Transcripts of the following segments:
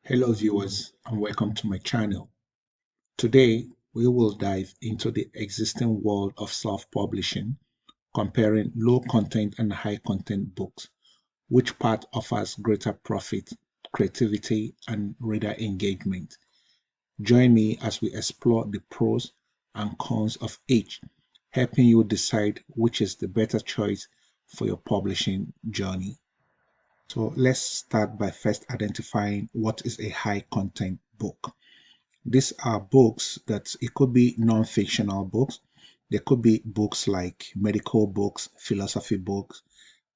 Hello viewers and welcome to my channel. Today we will dive into the existing world of self-publishing, comparing low content and high content books. Which part offers greater profit, creativity and reader engagement? Join me as we explore the pros and cons of each, helping you decide which is the better choice for your publishing journey. So let's start by first identifying what is a high content book. These are books that it could be non-fictional books. There could be books like medical books, philosophy books,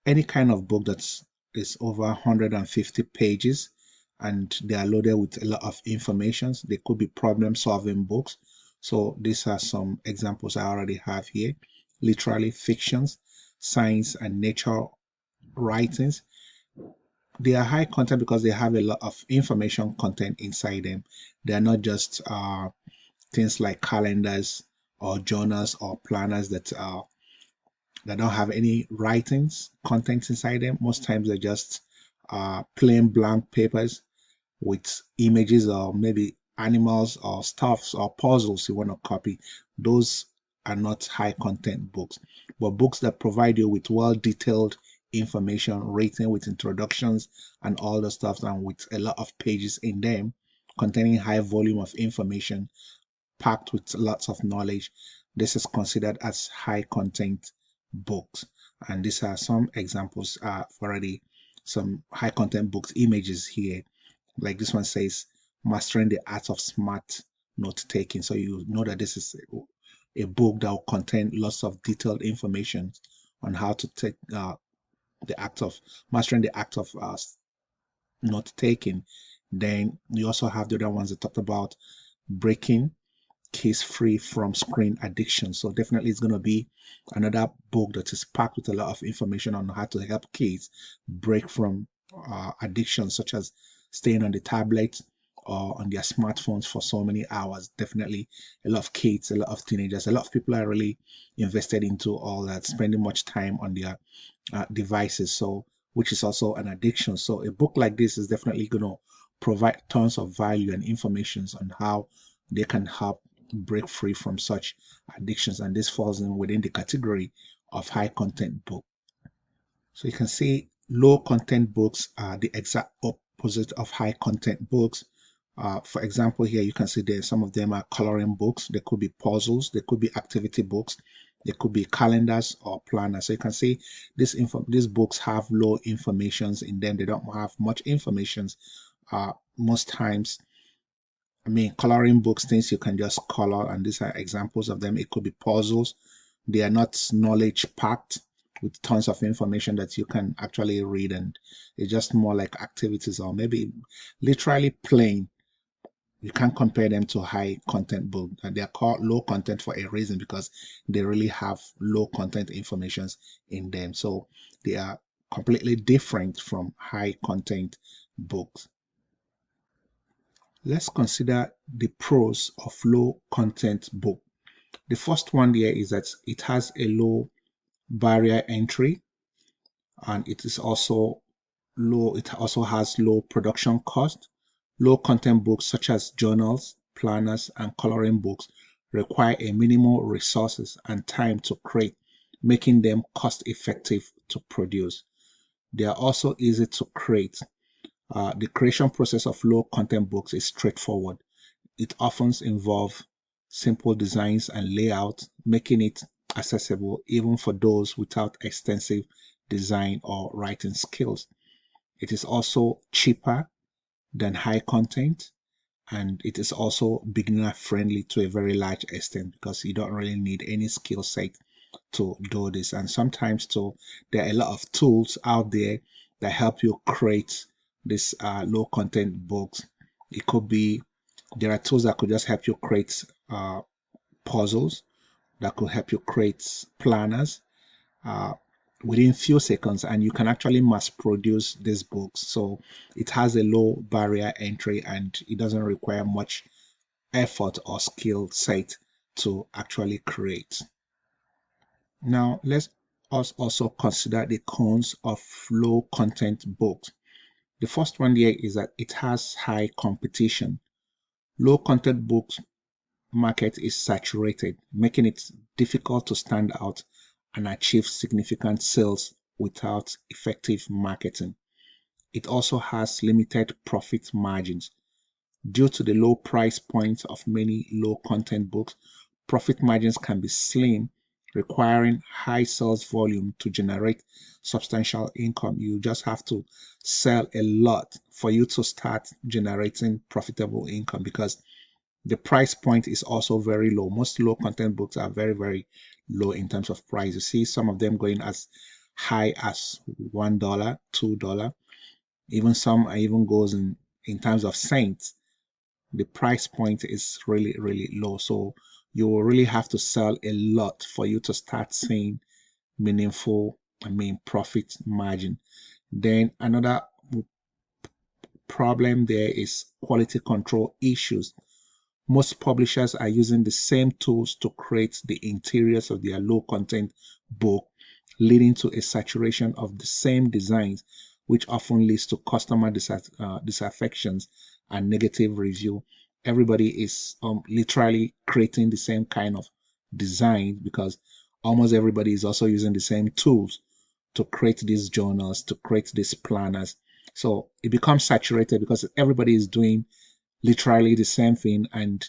any kind of book that's is over 150 pages and they are loaded with a lot of information. They could be problem-solving books. So these are some examples I already have here. Literally fictions, science and nature writings. They are high content because they have a lot of information content inside them. They are not just things like calendars or journals or planners that don't have any writings content inside them. Most times they're just plain blank papers with images or maybe animals or stuffs or puzzles you want to copy. Those are not high content books, but books that provide you with well detailed information written with introductions and all the stuff and with a lot of pages in them containing high volume of information packed with lots of knowledge. This is considered as high content books. And these are some examples already, some high content books images here. Like this one says, Mastering the Art of Smart Note Taking. So you know that this is a book that will contain lots of detailed information on how to take the act of mastering the act of note taking. Then you also have the other ones that talked about breaking kids free from screen addiction. So definitely it's going to be another book that is packed with a lot of information on how to help kids break from addictions such as staying on the tablet or on their smartphones for so many hours. Definitely a lot of kids, a lot of teenagers, a lot of people are really invested into all that, spending much time on their devices. So which is also an addiction. So a book like this is definitely going to provide tons of value and information on how they can help break free from such addictions, and this falls in within the category of high content book. So you can see low content books are the exact opposite of high content books. For example, here you can see there some of them are coloring books. There could be puzzles, there could be activity books, there could be calendars or planners. So you can see these books have low informations in them. They don't have much information most times. I mean, coloring books, things you can just color, and these are examples of them. It could be puzzles. They are not knowledge packed with tons of information that you can actually read, and it's just more like activities or maybe literally plain. You can't compare them to high content book, and they are called low content for a reason because they really have low content informations in them. So they are completely different from high content books. Let's consider the pros of low content book. The first one there is that it has a low barrier entry, and it is also low. It also has low production cost. Low content books such as journals, planners, and coloring books require a minimal resources and time to create, making them cost effective to produce. They are also easy to create. The creation process of low content books is straightforward. It often involves simple designs and layout, making it accessible even for those without extensive design or writing skills. It is also cheaper than high content, and it is also beginner friendly to a very large extent because you don't really need any skill set to do this. And sometimes too, there are a lot of tools out there that help you create this low content books. It could be there are tools that could just help you create puzzles, that could help you create planners uh, within few seconds, and you can actually mass produce these books. So it has a low barrier entry and it doesn't require much effort or skill set to actually create. Now let's us also consider the cons of low content books. The first one there is that it has high competition. Low content books market is saturated, making it difficult to stand out and achieve significant sales without effective marketing. It also has limited profit margins. Due to the low price point of many low content books, profit margins can be slim, requiring high sales volume to generate substantial income. You just have to sell a lot for you to start generating profitable income, because the price point is also very low. Most low content books are very, very low in terms of price. You see some of them going as high as $1, $2. Even some even goes in terms of cents. The price point is really, really low. So you will really have to sell a lot for you to start seeing meaningful, profit margin. Then another problem there is quality control issues. Most publishers are using the same tools to create the interiors of their low content book, leading to a saturation of the same designs, which often leads to customer disaffections and negative review. Everybody is literally creating the same kind of design, because almost everybody is also using the same tools to create these journals, to create these planners. So it becomes saturated because everybody is doing literally the same thing, and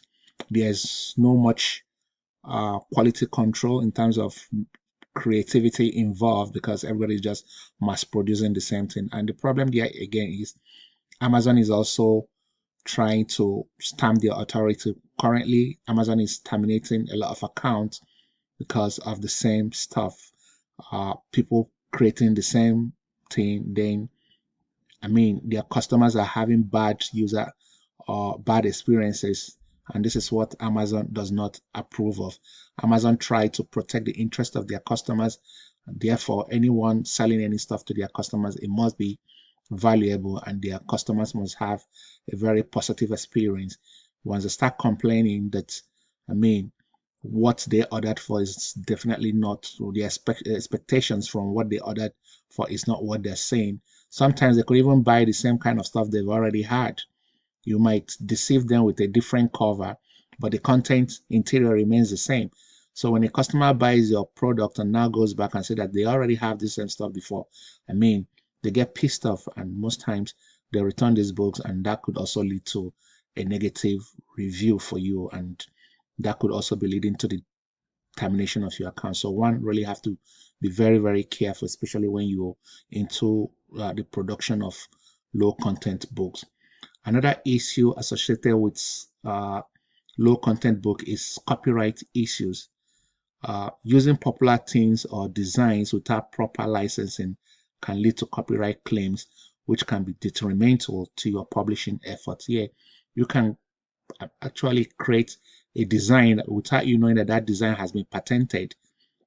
there's no much quality control in terms of creativity involved, because everybody's just mass producing the same thing. And the problem there again is Amazon is also trying to stamp their authority. Currently, Amazon is terminating a lot of accounts because of the same stuff. People creating the same thing, then their customers are having bad user or bad experiences, and this is what Amazon does not approve of. Amazon try to protect the interest of their customers, and therefore anyone selling any stuff to their customers, it must be valuable, and their customers must have a very positive experience. Once they start complaining that, what they ordered for is definitely not, the expectations from what they ordered for is not what they're saying. Sometimes they could even buy the same kind of stuff they've already had. You might deceive them with a different cover, but the content interior remains the same. So when a customer buys your product and now goes back and say that they already have this same stuff before, they get pissed off, and most times they return these books, and that could also lead to a negative review for you, and that could also be leading to the termination of your account. So one really have to be very, very careful, especially when you're into the production of low content books. Another issue associated with low content book is copyright issues. Using popular themes or designs without proper licensing can lead to copyright claims, which can be detrimental to your publishing efforts. Yeah, you can actually create a design without you knowing that that design has been patented,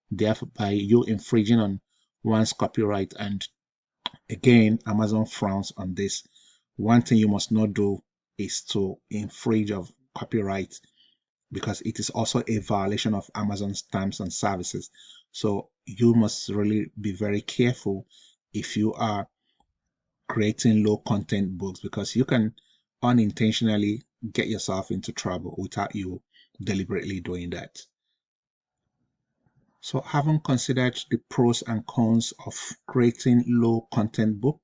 therefore by you infringing on one's copyright. And again, Amazon frowns on this. One thing you must not do is to infringe of copyright, because it is also a violation of Amazon's terms and services. So you must really be very careful if you are creating low content books, because you can unintentionally get yourself into trouble without you deliberately doing that. So having considered the pros and cons of creating low content book,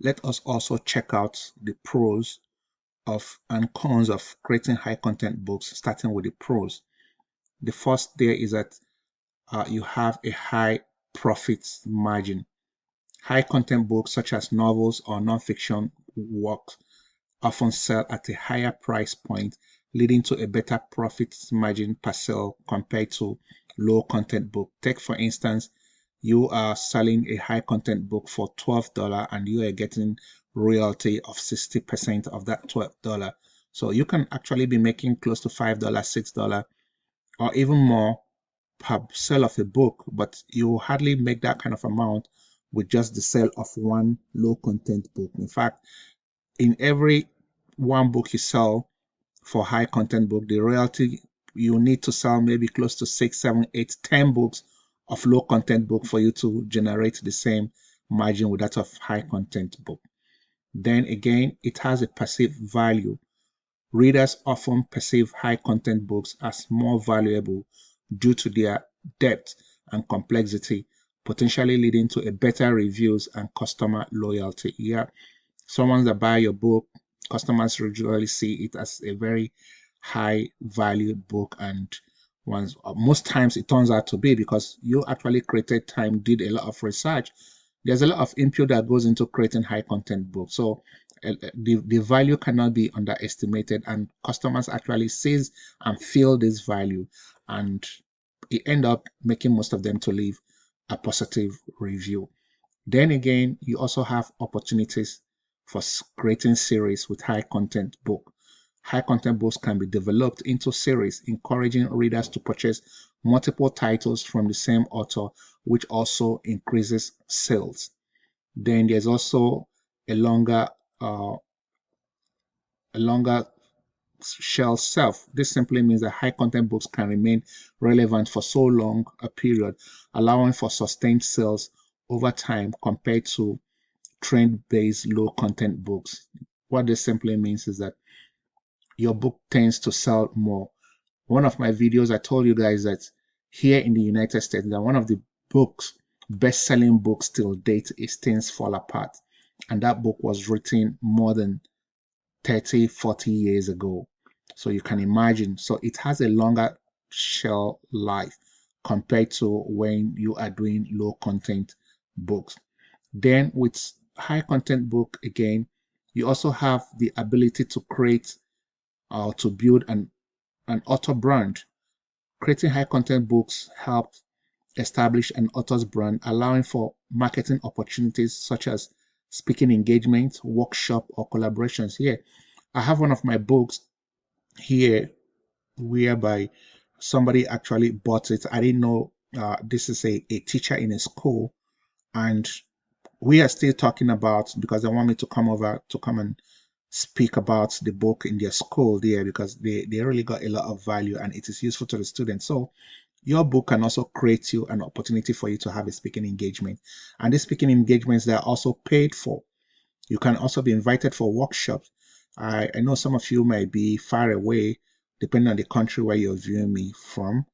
let us also check out the pros of and cons of creating high content books, starting with the pros. The first there is that you have a high profit margin. High content books such as novels or non-fiction works often sell at a higher price point, leading to a better profit margin per sale compared to low content book. Take for instance, you are selling a high content book for $12 and you are getting royalty of 60% of that $12. So you can actually be making close to $5, $6, or even more per sale of a book, but you hardly make that kind of amount with just the sale of one low content book. In fact, in every one book you sell for high content book, the royalty, you need to sell maybe close to 6, 7, 8, 10 books of low content book for you to generate the same margin with that of high content book. Then again, it has a perceived value. Readers often perceive high content books as more valuable due to their depth and complexity, potentially leading to a better reviews and customer loyalty. Yeah, someone that buy your book, customers usually see it as a very high valued book, and once most times it turns out to be because you actually created time, did a lot of research. There's a lot of input that goes into creating high content books. So the value cannot be underestimated, and customers actually sees and feel this value, and it end up making most of them to leave a positive review. Then again, you also have opportunities for creating series with high content book. High content books can be developed into series, encouraging readers to purchase multiple titles from the same author, which also increases sales. Then there's also a longer uh, a longer shelf self. This simply means that high content books can remain relevant for so long a period, allowing for sustained sales over time compared to trend-based low content books. What this simply means is that your book tends to sell more. One of my videos, I told you guys that here in the United States, that one of the books, best-selling books till date is Things Fall Apart. And that book was written more than 30, 40 years ago. So you can imagine. So it has a longer shelf life compared to when you are doing low content books. Then with high content book again, you also have the ability to create or to build an author brand. Creating high content books helps establish an author's brand, allowing for marketing opportunities such as speaking engagements, workshop, or collaborations. Here, I have one of my books here whereby somebody actually bought it. I didn't know this is a teacher in a school, and we are still talking about because they want me to come over to come and speak about the book in their school there because they really got a lot of value and it is useful to the students. So your book can also create you an opportunity for you to have a speaking engagement. And these speaking engagements, they are also paid for. You can also be invited for workshops. I know some of you might be far away, depending on the country where you're viewing me from.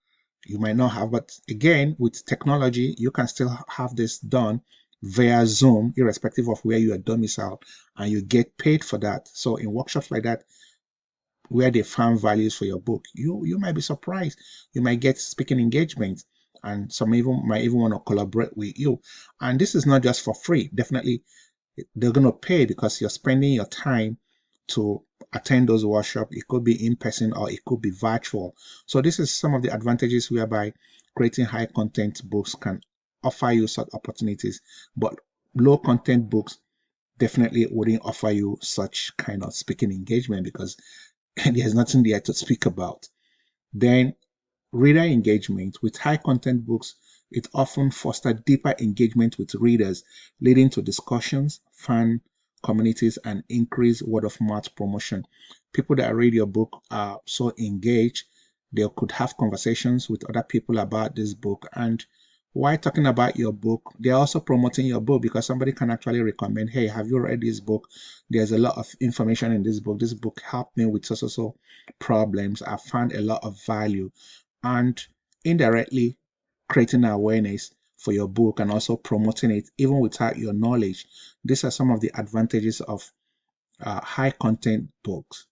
You might not have, but again, with technology, you can still have this done via Zoom, irrespective of where you are domiciled, and you get paid for that. So in workshops like that, where they found values for your book, you might be surprised. You might get speaking engagements, and some even might even want to collaborate with you. And this is not just for free. Definitely, they're going to pay because you're spending your time to attend those workshops. It could be in person or it could be virtual. So this is some of the advantages whereby creating high content books can offer you such opportunities, but low content books definitely wouldn't offer you such kind of speaking engagement because there's nothing there to speak about. Then reader engagement with high content books, it often fosters deeper engagement with readers, leading to discussions, fan communities, and increased word of mouth promotion. People that read your book are so engaged, they could have conversations with other people about this book. And while talking about your book, they're also promoting your book because somebody can actually recommend, hey, have you read this book? There's a lot of information in this book. This book helped me with so problems. I found a lot of value, and indirectly creating awareness for your book and also promoting it even without your knowledge. These are some of the advantages of high content books.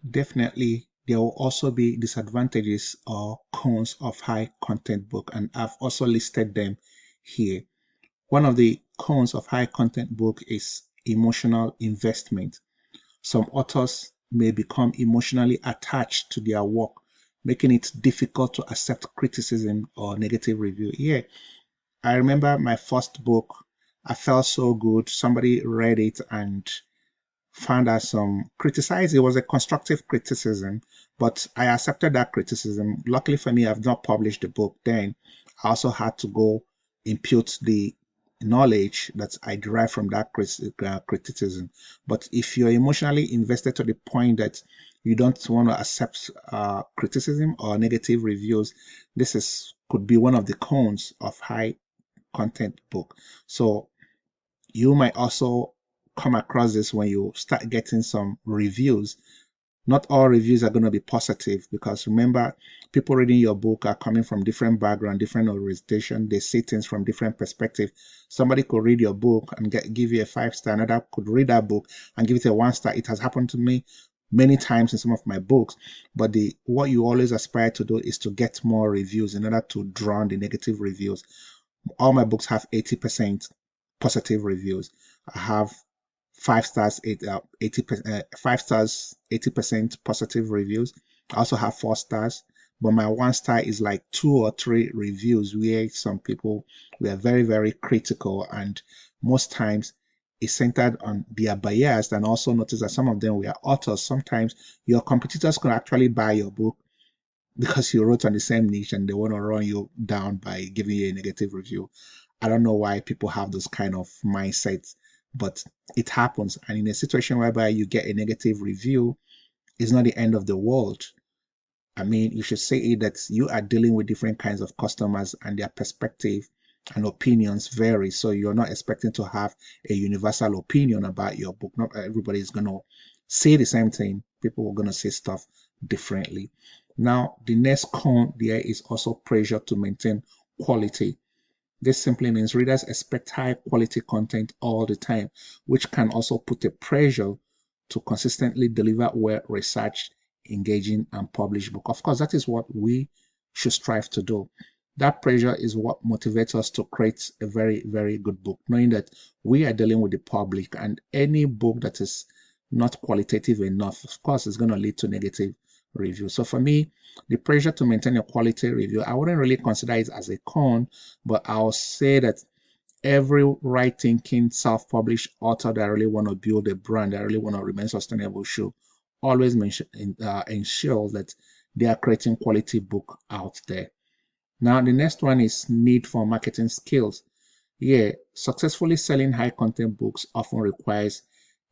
Definitely, there will also be disadvantages or cons of high content book, and I've also listed them here. One of the cons of high content book is emotional investment. Some authors may become emotionally attached to their work, making it difficult to accept criticism or negative review. Yeah, I remember my first book. I felt so good. Somebody read it and found out some criticized. It was a constructive criticism, but I accepted that criticism. Luckily for me, I've not published the book then. I also had to go impute the knowledge that I derived from that criticism. But if you're emotionally invested to the point that you don't want to accept criticism or negative reviews, this is could be one of the cons of high content book. So you might also come across this when you start getting some reviews. Not all reviews are going to be positive, because remember, people reading your book are coming from different background, different orientation. They see things from different perspective. Somebody could read your book and give you a 5-star. Another could read that book and give it a 1-star. It has happened to me many times in some of my books. But what you always aspire to do is to get more reviews in order to drown the negative reviews. All my books have 80% positive reviews. I have 5 stars, 80%, 5 stars, 80% positive reviews. I also have 4 stars, but my 1 star is like 2 or 3 reviews where some people were very, very critical, and most times it's centered on their bias. And also notice that some of them were authors. Sometimes your competitors can actually buy your book because you wrote on the same niche, and they want to run you down by giving you a negative review. I don't know why people have those kind of mindsets, but it happens. And in a situation whereby you get a negative review, it's not the end of the world. I mean, you should say it that you are dealing with different kinds of customers, and their perspective and opinions vary. So you're not expecting to have a universal opinion about your book. Not everybody is going to say the same thing. People are going to say stuff differently. Now, the next con there is also pressure to maintain quality. This simply means readers expect high quality content all the time, which can also put a pressure to consistently deliver well researched, engaging, and published book. Of course, that is what we should strive to do. That pressure is what motivates us to create a very, very good book, knowing that we are dealing with the public, and any book that is not qualitative enough, of course, is going to lead to negative review. So for me, the pressure to maintain a quality review, I wouldn't really consider it as a con, but I'll say that every right thinking, self published author that really want to build a brand, that really want to remain sustainable, should always ensure that they are creating quality book out there. Now, the next one is need for marketing skills. Yeah, successfully selling high content books often requires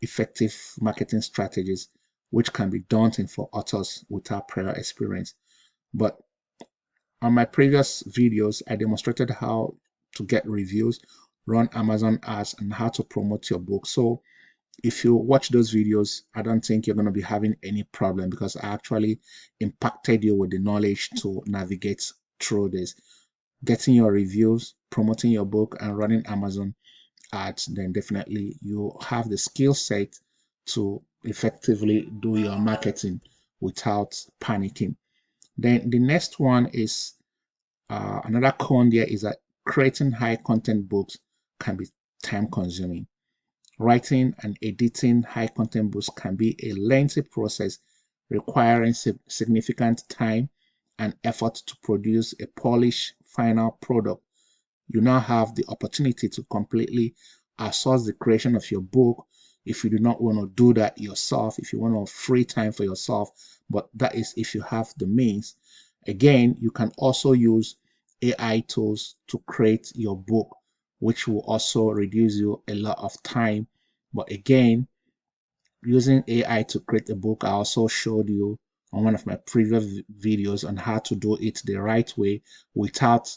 effective marketing strategies, which can be daunting for authors without prior experience. But on my previous videos, I demonstrated how to get reviews, run Amazon ads, and how to promote your book. So if you watch those videos, I don't think you're going to be having any problem, because I actually impacted you with the knowledge to navigate through this. Getting your reviews, promoting your book, and running Amazon ads, then definitely you have the skill set to effectively do your marketing without panicking. Then the next one is another con there is that creating high content books can be time consuming. Writing and editing high content books can be a lengthy process requiring significant time and effort to produce a polished final product. You now have the opportunity to completely outsource the creation of your book if you do not want to do that yourself, if you want to free time for yourself, but that is if you have the means. Again, you can also use AI tools to create your book, which will also reduce you a lot of time. But again, using AI to create a book, I also showed you on one of my previous videos on how to do it the right way without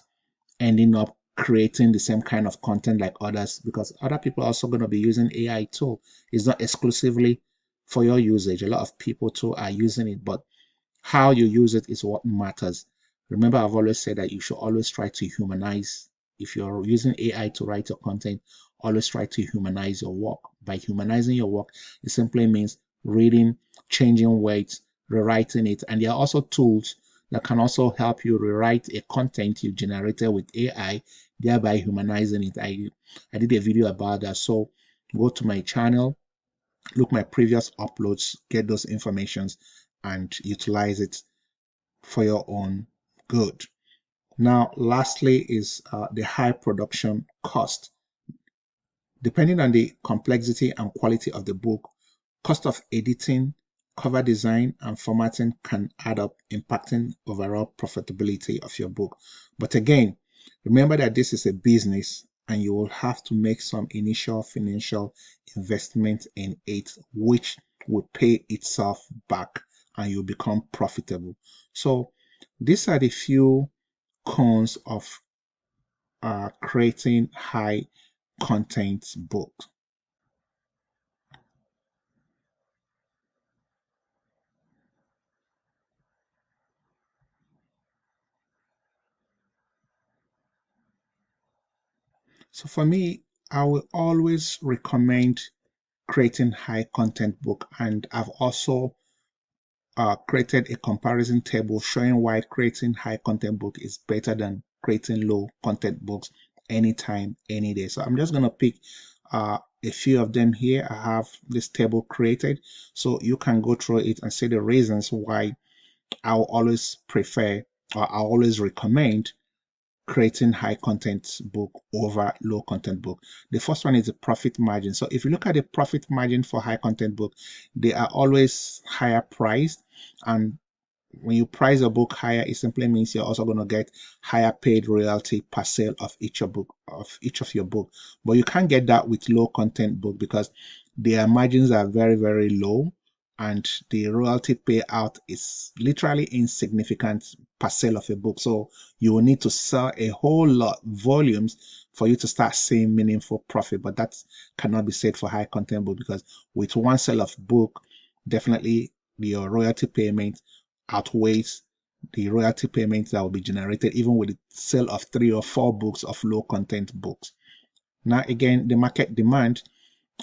ending up creating the same kind of content like others, because other people are also going to be using AI too. It's not exclusively for your usage. A lot of people too are using it, but how you use it is what matters. Remember, I've always said that you should always try to humanize. If you're using AI to write your content, always try to humanize your work. By humanizing your work, it simply means reading, changing words, rewriting it. And there are also tools that can also help you rewrite a content you generated with AI, thereby humanizing it. I did a video about that. So go to my channel, look my previous uploads, get those informations, and utilize it for your own good. Now, lastly is the high production cost. Depending on the complexity and quality of the book, cost of editing, cover design, and formatting can add up, impacting overall profitability of your book. But again, remember that this is a business, and you will have to make some initial financial investment in it, which will pay itself back and you'll become profitable. So these are the few cons of creating high content books. So for me, I will always recommend creating high content book, and I've also created a comparison table showing why creating high content book is better than creating low content books anytime, any day. So I'm just going to pick a few of them here. I have this table created so you can go through it and see the reasons why I'll always prefer or I always recommend creating high content book over low content book. The first one is the profit margin. So if you look at the profit margin for high content book, they are always higher priced, and when you price a book higher, it simply means you're also going to get higher paid royalty per sale of each of your book. But you can't get that with low content book because their margins are very, very low, and the royalty payout is literally insignificant per sale of a book. So you will need to sell a whole lot volumes for you to start seeing meaningful profit. But that cannot be said for high content book, because with one sale of book, definitely your royalty payment outweighs the royalty payments that will be generated even with the sale of 3 or 4 books of low content books. Now, again, the market demand.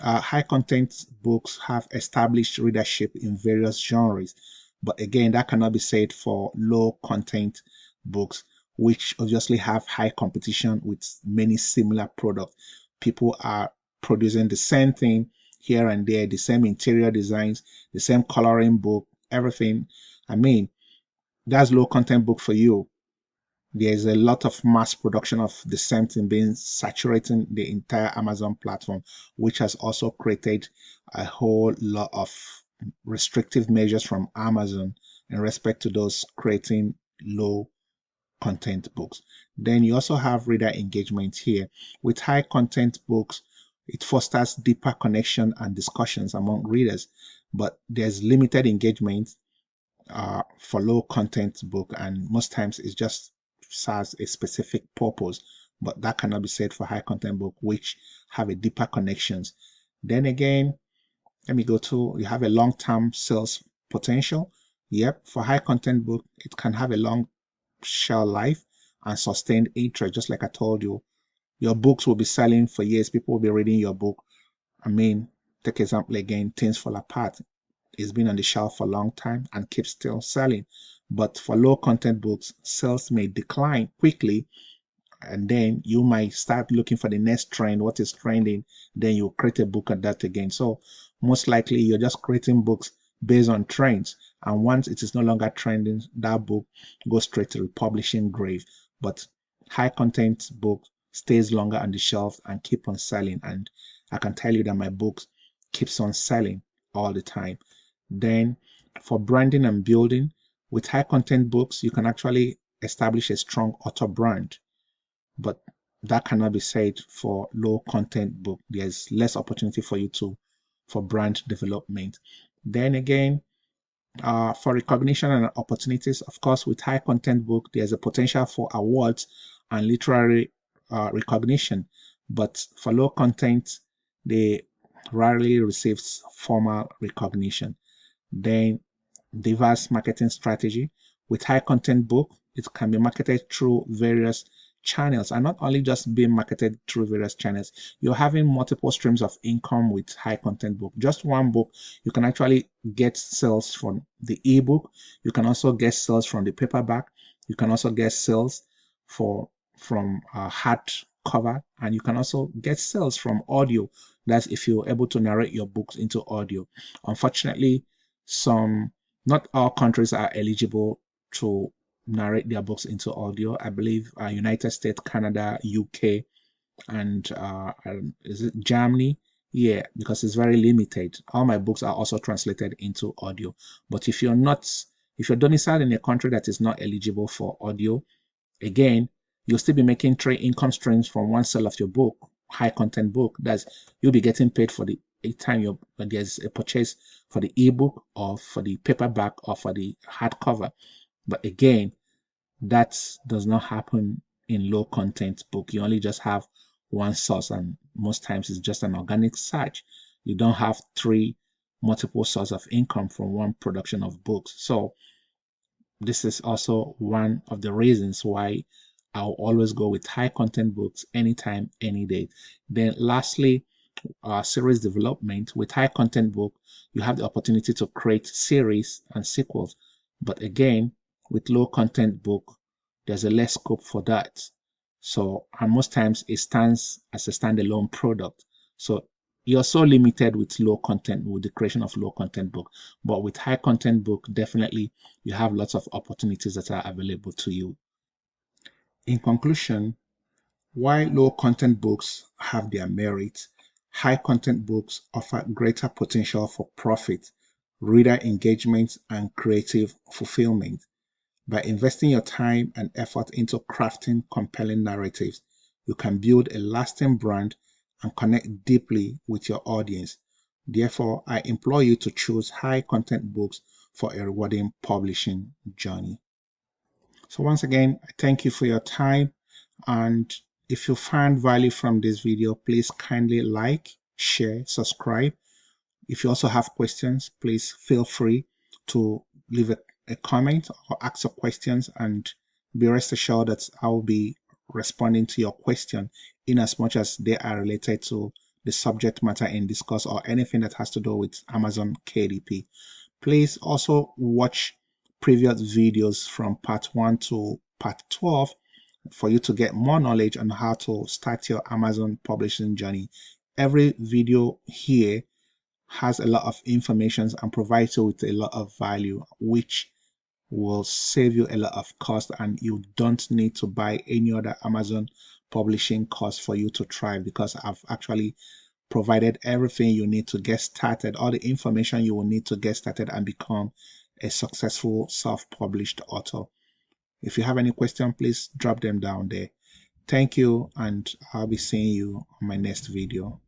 High content books have established readership in various genres, but again, that cannot be said for low content books, which obviously have high competition with many similar products. People are producing the same thing here and there, the same interior designs, the same coloring book, everything. I mean, that's low content book for you. There's a lot of mass production of the same thing being saturating the entire Amazon platform, which has also created a whole lot of restrictive measures from Amazon in respect to those creating low content books. Then you also have reader engagement here. With high content books, it fosters deeper connection and discussions among readers, but there's limited engagement for low content book, and most times it just serves a specific purpose, but that cannot be said for high content book, which have a deeper connections. Then again, let me go to, you have a long-term sales potential. Yep, for high content book, it can have a long shelf life and sustained interest. Just like I told you, your books will be selling for years. People will be reading your book. I mean, take example again, Things Fall Apart. It's been on the shelf for a long time and keeps still selling. But for low content books, sales may decline quickly, and then you might start looking for the next trend, what is trending, then you create a book on that again. So most likely you're just creating books based on trends, and once it is no longer trending, that book goes straight to the publishing grave. But high content book stays longer on the shelf and keep on selling, and I can tell you that my books keeps on selling all the time. Then for branding and building, with high content books, you can actually establish a strong author brand, but that cannot be said for low content book. There's less opportunity for you to for brand development. Then again, for recognition and opportunities, of course, with high content book, there's a potential for awards and literary recognition, but for low content, they rarely receives formal recognition. Then diverse marketing strategy. With high content book, it can be marketed through various channels, and not only just being marketed through various channels, you're having multiple streams of income with high content book. Just one book, you can actually get sales from the ebook, you can also get sales from the paperback, you can also get sales for from hard cover, and you can also get sales from audio. That's if you're able to narrate your books into audio. Unfortunately, some not all countries are eligible to narrate their books into audio. I believe United States, Canada, UK, and is it Germany? Yeah, because it's very limited. All my books are also translated into audio. But if you're domiciled in a country that is not eligible for audio, again, you'll still be making 3 income streams from one sale of your book, high content book. That's you'll be getting paid for the time there's a purchase for the ebook or for the paperback or for the hardcover. But again, that does not happen in low content book. You only just have one source, and most times it's just an organic search. You don't have 3 multiple sources of income from one production of books. So this is also one of the reasons why I'll always go with high content books anytime, any day. Then lastly, series development. With high content book, you have the opportunity to create series and sequels. But again, with low content book, there's a less scope for that. So, and most times it stands as a standalone product. So you're so limited with low content, with the creation of low content book. But with high content book, definitely you have lots of opportunities that are available to you. In conclusion, while low content books have their merit, high content books offer greater potential for profit, reader engagement, and creative fulfillment. By investing your time and effort into crafting compelling narratives, you can build a lasting brand and connect deeply with your audience. Therefore, I implore you to choose high content books for a rewarding publishing journey. So once again, I thank you for your time. And if you found value from this video, please kindly like, share, subscribe. If you also have questions, please feel free to leave a comment or ask your questions, and be rest assured that I will be responding to your question in as much as they are related to the subject matter in discuss or anything that has to do with Amazon KDP. Please also watch previous videos from part 1 to part 12 for you to get more knowledge on how to start your Amazon publishing journey. Every video here has a lot of information and provides you with a lot of value, which will save you a lot of cost, and you don't need to buy any other Amazon publishing course for you to thrive, because I've actually provided everything you need to get started, all the information you will need to get started and become a successful self-published author. If you have any question, please drop them down there. Thank you, and I'll be seeing you on my next video.